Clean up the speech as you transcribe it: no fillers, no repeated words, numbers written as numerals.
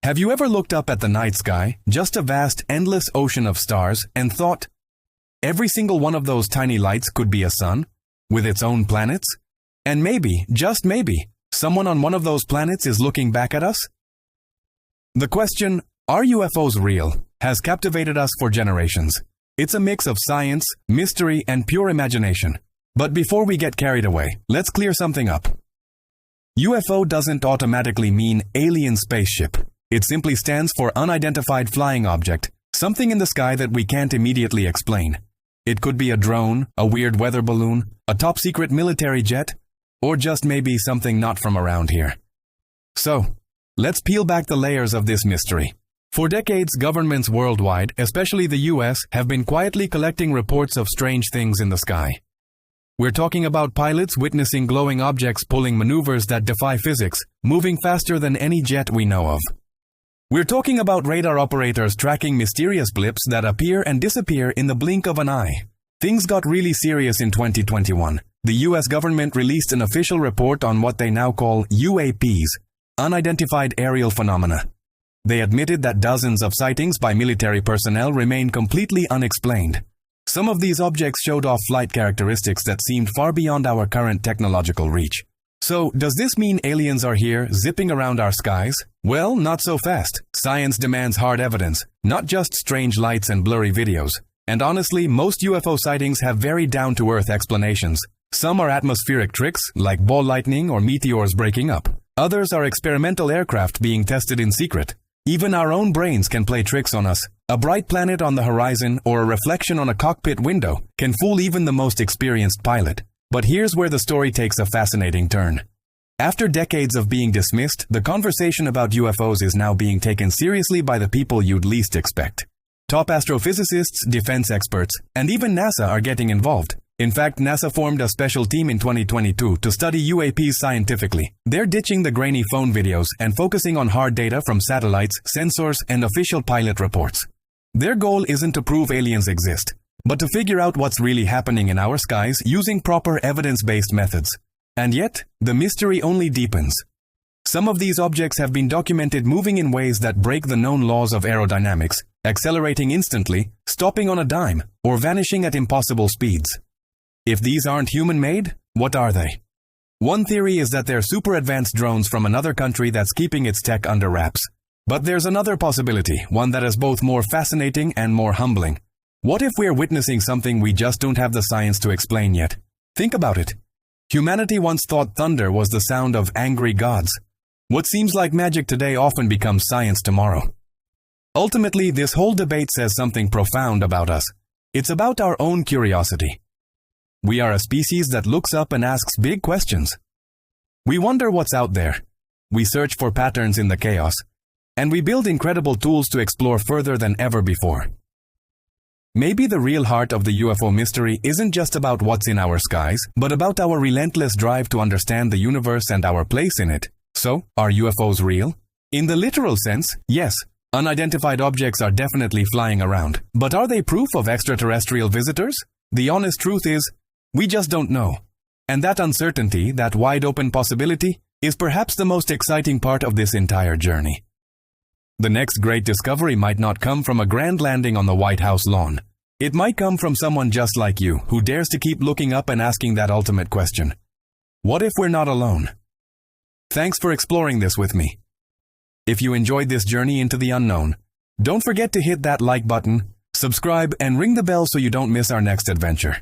Have you ever looked up at the night sky, just a vast, endless ocean of stars, and thought, every single one of those tiny lights could be a sun, with its own planets? And maybe, just maybe, someone on one of those planets is looking back at us? The question, are UFOs real, has captivated us for generations. It's a mix of science, mystery, and pure imagination. But before we get carried away, let's clear something up. UFO doesn't automatically mean alien spaceship. It simply stands for unidentified flying object, something in the sky that we can't immediately explain. It could be a drone, a weird weather balloon, a top-secret military jet, or just maybe something not from around here. So, let's peel back the layers of this mystery. For decades, governments worldwide, especially the US, have been quietly collecting reports of strange things in the sky. We're talking about pilots witnessing glowing objects pulling maneuvers that defy physics, moving faster than any jet we know of. We're talking about radar operators tracking mysterious blips that appear and disappear in the blink of an eye. Things got really serious in 2021. The US government released an official report on what they now call UAPs, Unidentified Aerial Phenomena. They admitted that dozens of sightings by military personnel remain completely unexplained. Some of these objects showed off flight characteristics that seemed far beyond our current technological reach. So, does this mean aliens are here, zipping around our skies? Well, not so fast. Science demands hard evidence, not just strange lights and blurry videos. And honestly, most UFO sightings have very down-to-earth explanations. Some are atmospheric tricks, like ball lightning or meteors breaking up. Others are experimental aircraft being tested in secret. Even our own brains can play tricks on us. A bright planet on the horizon or a reflection on a cockpit window can fool even the most experienced pilot. But here's where the story takes a fascinating turn. After decades of being dismissed, the conversation about UFOs is now being taken seriously by the people you'd least expect. Top astrophysicists, defense experts, and even NASA are getting involved. In fact, NASA formed a special team in 2022 to study UAPs scientifically. They're ditching the grainy phone videos and focusing on hard data from satellites, sensors, and official pilot reports. Their goal isn't to prove aliens exist, but to figure out what's really happening in our skies using proper evidence-based methods. And yet, the mystery only deepens. Some of these objects have been documented moving in ways that break the known laws of aerodynamics, accelerating instantly, stopping on a dime, or vanishing at impossible speeds. If these aren't human-made, what are they? One theory is that they're super-advanced drones from another country that's keeping its tech under wraps. But there's another possibility, one that is both more fascinating and more humbling. What if we're witnessing something we just don't have the science to explain yet? Think about it. Humanity once thought thunder was the sound of angry gods. What seems like magic today often becomes science tomorrow. Ultimately, this whole debate says something profound about us. It's about our own curiosity. We are a species that looks up and asks big questions. We wonder what's out there. We search for patterns in the chaos. And we build incredible tools to explore further than ever before. Maybe the real heart of the UFO mystery isn't just about what's in our skies, but about our relentless drive to understand the universe and our place in it. So, are UFOs real? In the literal sense, yes. Unidentified objects are definitely flying around. But are they proof of extraterrestrial visitors? The honest truth is, we just don't know. And that uncertainty, that wide-open possibility, is perhaps the most exciting part of this entire journey. The next great discovery might not come from a grand landing on the White House lawn. It might come from someone just like you, who dares to keep looking up and asking that ultimate question. What if we're not alone? Thanks for exploring this with me. If you enjoyed this journey into the unknown, don't forget to hit that like button, subscribe, and ring the bell so you don't miss our next adventure.